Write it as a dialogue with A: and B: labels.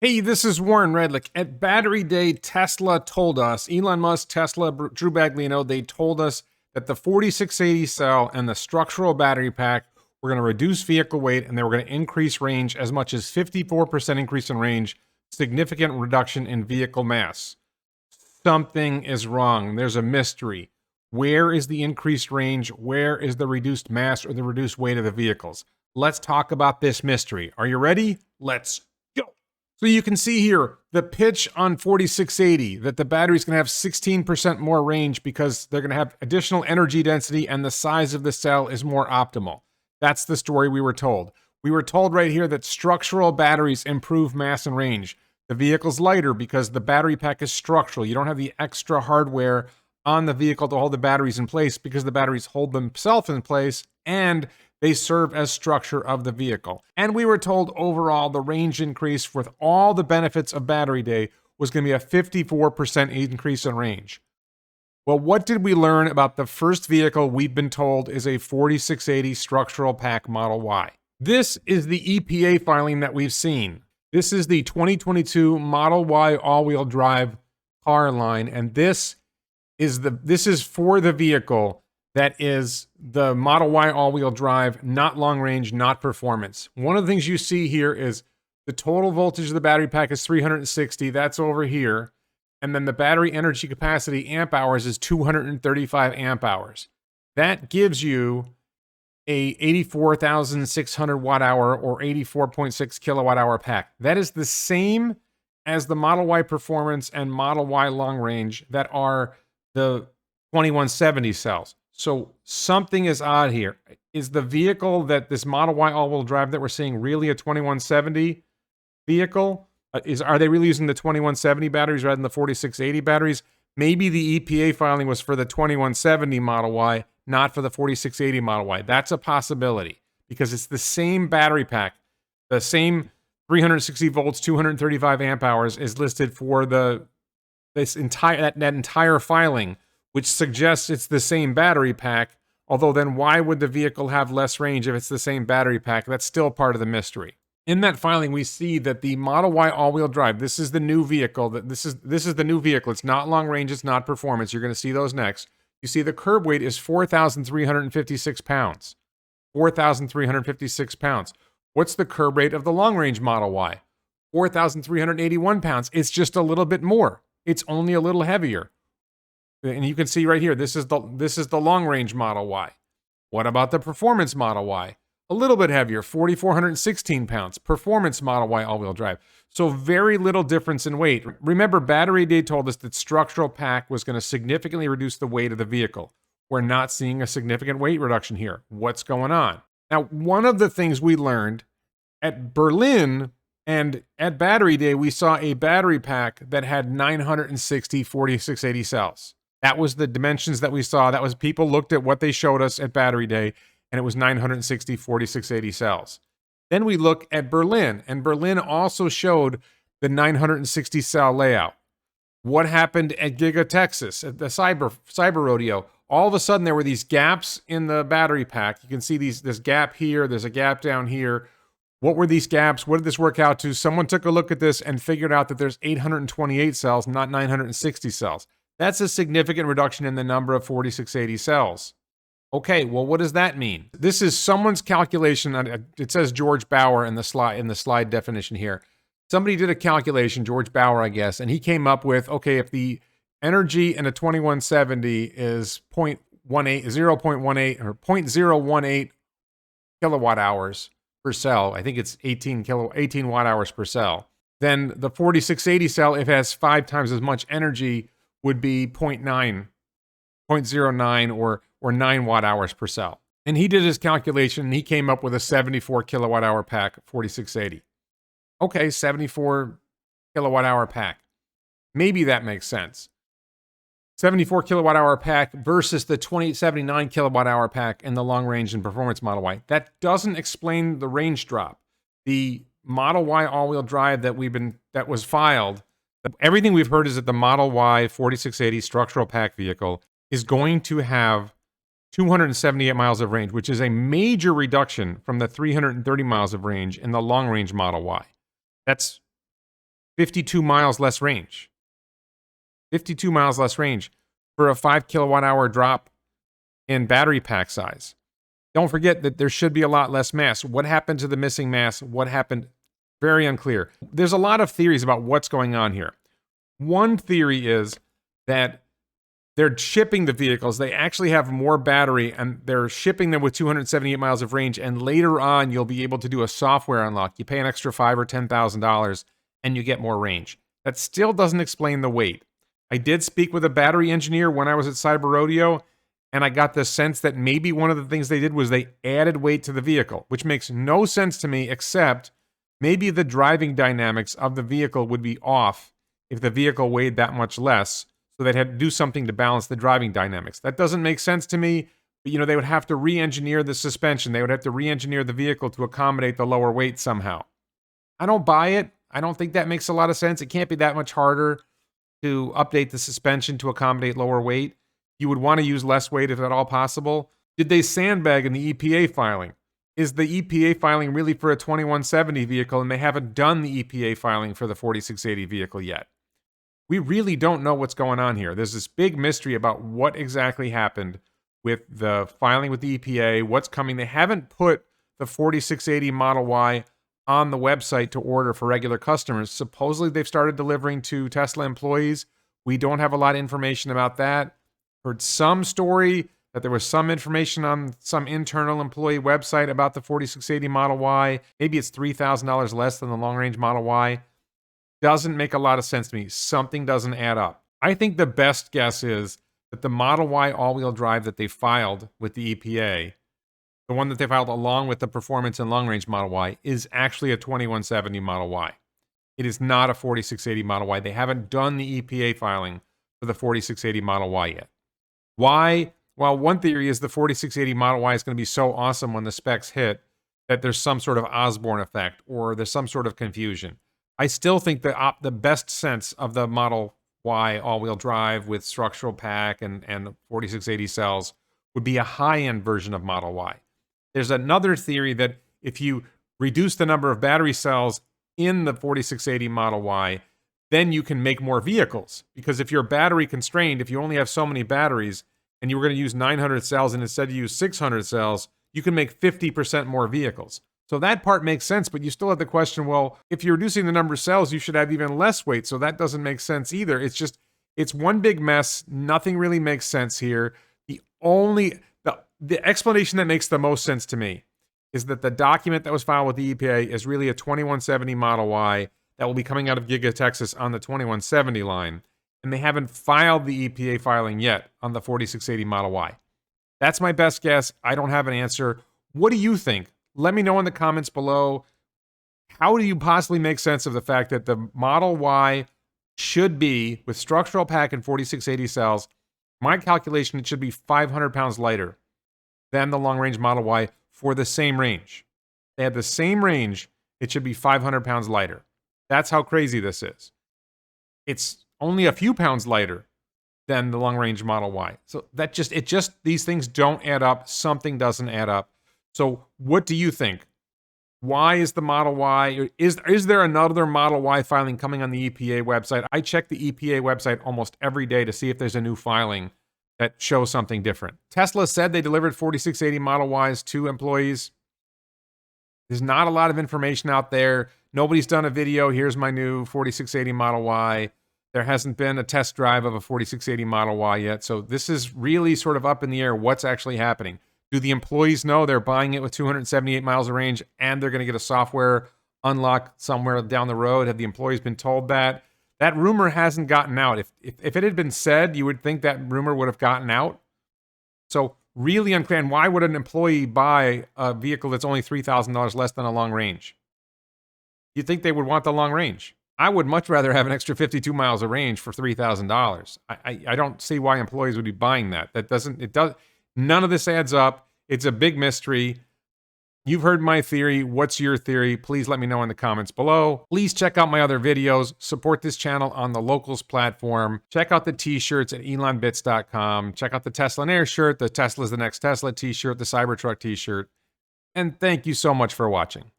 A: Hey, this is Warren Redlick. At Battery Day, Tesla told us, Elon Musk, Tesla, Drew Baglino, they told us that the 4680 cell and the structural battery pack were going to reduce vehicle weight and they were going to increase range as much as 54% increase in range, significant reduction in vehicle mass. Something is wrong. There's a mystery. Where is the increased range? Where is the reduced mass or the reduced weight of the vehicles? Let's talk about this mystery. Are you ready? Let's go. So you can see here the pitch on 4680 that the battery's going to have 16% more range because they're going to have additional energy density and the size of the cell is more optimal. That's the story we were told. We were told right here that structural batteries improve mass and range. The vehicle's lighter because the battery pack is structural. You don't have the extra hardware on the vehicle to hold the batteries in place because the batteries hold themselves in place and they serve as structure of the vehicle. And we were told overall the range increase with all the benefits of Battery Day was going to be a 54% increase in range. Well, what did we learn about the first vehicle we've been told is a 4680 structural pack Model Y? This is the EPA filing that we've seen. This is the 2022 Model Y all-wheel drive car line, and this is for the vehicle that is the Model Y all-wheel drive, not long range, not performance. One of the things you see here is the total voltage of the battery pack is 360. That's over here. And then the battery energy capacity amp hours is 235 amp hours. That gives you a 84,600 watt hour or 84.6 kilowatt hour pack. That is the same as the Model Y Performance and Model Y Long Range that are the 2170 cells. So something is odd here. Is the vehicle that this Model Y all-wheel drive that we're seeing really a 2170 vehicle? Are they really using the 2170 batteries rather than the 4680 batteries? Maybe the EPA filing was for the 2170 Model Y, not for the 4680 Model Y. That's a possibility because it's the same battery pack, the same 360 volts, 235 amp hours is listed for that entire filing, which suggests it's the same battery pack. Although then why would the vehicle have less range if it's the same battery pack? That's still part of the mystery. In that filing, we see that the Model Y all-wheel drive, this is the new vehicle. This is the new vehicle. It's not long range, it's not performance. You're going to see those next. You see the curb weight is 4,356 pounds. 4,356 pounds. What's the curb rate of the long range Model Y? 4,381 pounds. It's just a little bit more. It's only a little heavier. And you can see right here, this is the long range Model Y. What about the performance Model Y? A little bit heavier, 4,416 pounds. Performance Model Y all-wheel drive. So very little difference in weight. Remember, Battery Day told us that structural pack was going to significantly reduce the weight of the vehicle. We're not seeing a significant weight reduction here. What's going on? Now, one of the things we learned at Berlin and at Battery Day, we saw a battery pack that had 960 4680 cells. That was the dimensions that we saw. That was people looked at what they showed us at Battery Day, and it was 960 4680 cells. Then we look at Berlin, and Berlin also showed the 960 cell layout. What happened at Giga Texas, at the Cyber Rodeo? All of a sudden, there were these gaps in the battery pack. You can see this gap here. There's a gap down here. What were these gaps? What did this work out to? Someone took a look at this and figured out that there's 828 cells, not 960 cells. That's a significant reduction in the number of 4680 cells. Okay, well, what does that mean? This is someone's calculation. It says George Bauer in the slide definition here. Somebody did a calculation, George Bauer, I guess, and he came up with, okay, if the energy in a 2170 is 0.18 or 0.018 kilowatt hours per cell, I think it's 18 watt hours per cell, then the 4680 cell, if it has 5 times as much energy, would be 0.09 or 9 watt hours per cell. And he did his calculation and he came up with a 74 kilowatt hour pack 4680. Okay, 74 kilowatt hour pack. Maybe that makes sense. 74 kilowatt hour pack versus the 79 kilowatt hour pack in the long range and performance Model Y. That doesn't explain the range drop. The Model Y all-wheel drive that was filed, everything we've heard is that the Model Y 4680 structural pack vehicle is going to have 278 miles of range, which is a major reduction from the 330 miles of range in the long-range Model Y. That's 52 miles less range. 52 miles less range for a 5 kilowatt hour drop in battery pack size. Don't forget that there should be a lot less mass. What happened to the missing mass? What happened? Very unclear. There's a lot of theories about what's going on here. One theory is that they're shipping the vehicles. They actually have more battery and they're shipping them with 278 miles of range. And later on, you'll be able to do a software unlock. You pay an extra $5,000 or $10,000 and you get more range. That still doesn't explain the weight. I did speak with a battery engineer when I was at Cyber Rodeo, and I got the sense that maybe one of the things they did was they added weight to the vehicle, which makes no sense to me, except maybe the driving dynamics of the vehicle would be off if the vehicle weighed that much less, so they'd have to do something to balance the driving dynamics. That doesn't make sense to me, but they would have to re-engineer the suspension. They would have to re-engineer the vehicle to accommodate the lower weight somehow. I don't buy it. I don't think that makes a lot of sense. It can't be that much harder to update the suspension to accommodate lower weight. You would want to use less weight if at all possible. Did they sandbag in the EPA filing? Is the EPA filing really for a 2170 vehicle and they haven't done the EPA filing for the 4680 vehicle yet? We really don't know what's going on here. There's this big mystery about what exactly happened with the filing with the EPA, what's coming. They haven't put the 4680 Model Y on the website to order for regular customers. Supposedly they've started delivering to Tesla employees. We don't have a lot of information about that. Heard some story that there was some information on some internal employee website about the 4680 Model Y. Maybe it's $3,000 less than the long-range Model Y. Doesn't make a lot of sense to me. Something doesn't add up. I think the best guess is that the Model Y all-wheel drive that they filed with the EPA, the one that they filed along with the performance and long-range Model Y, is actually a 2170 Model Y. It is not a 4680 Model Y. They haven't done the EPA filing for the 4680 Model Y yet. Why? Well, one theory is the 4680 Model Y is going to be so awesome when the specs hit that there's some sort of Osborne effect or there's some sort of confusion. I still think that the best sense of the Model Y all-wheel drive with structural pack and 4680 cells would be a high-end version of Model Y. There's another theory that if you reduce the number of battery cells in the 4680 Model Y, then you can make more vehicles. Because if you're battery constrained, if you only have so many batteries, and you were going to use 900 cells and instead you use 600 cells, you can make 50% more vehicles. So that part makes sense, but you still have the question, well, if you're reducing the number of cells, you should have even less weight. So that doesn't make sense either. It's one big mess. Nothing really makes sense here. The explanation that makes the most sense to me is that the document that was filed with the EPA is really a 2170 Model Y that will be coming out of Giga Texas on the 2170 line. And they haven't filed the EPA filing yet on the 4680 Model Y. That's my best guess. I don't have an answer. What do you think? Let me know in the comments below. How do you possibly make sense of the fact that the Model Y should be, with structural pack and 4680 cells, my calculation, it should be 500 pounds lighter than the long-range Model Y for the same range. They have the same range, it should be 500 pounds lighter. That's how crazy this is. It's only a few pounds lighter than the long-range Model Y. So these things don't add up. Something doesn't add up. So what do you think? Why is the Model Y, is there another Model Y filing coming on the EPA website? I check the EPA website almost every day to see if there's a new filing that shows something different. Tesla said they delivered 4680 Model Ys to employees. There's not a lot of information out there. Nobody's done a video. Here's my new 4680 Model Y. There hasn't been a test drive of a 4680 Model Y yet. So this is really sort of up in the air what's actually happening. Do the employees know they're buying it with 278 miles of range and they're going to get a software unlock somewhere down the road? Have the employees been told that? That rumor hasn't gotten out. If it had been said, you would think that rumor would have gotten out. So really unclear. And why would an employee buy a vehicle that's only $3,000 less than a long range? You'd think they would want the long range. I would much rather have an extra 52 miles of range for $3,000. I don't see why employees would be buying that. None of this adds up. It's a big mystery. You've heard my theory. What's your theory? Please let me know in the comments below. Please check out my other videos. Support this channel on the Locals platform. Check out the t-shirts at elonbits.com. Check out the Tesla and Air shirt, the Tesla's the Next Tesla t-shirt, the Cybertruck t-shirt. And thank you so much for watching.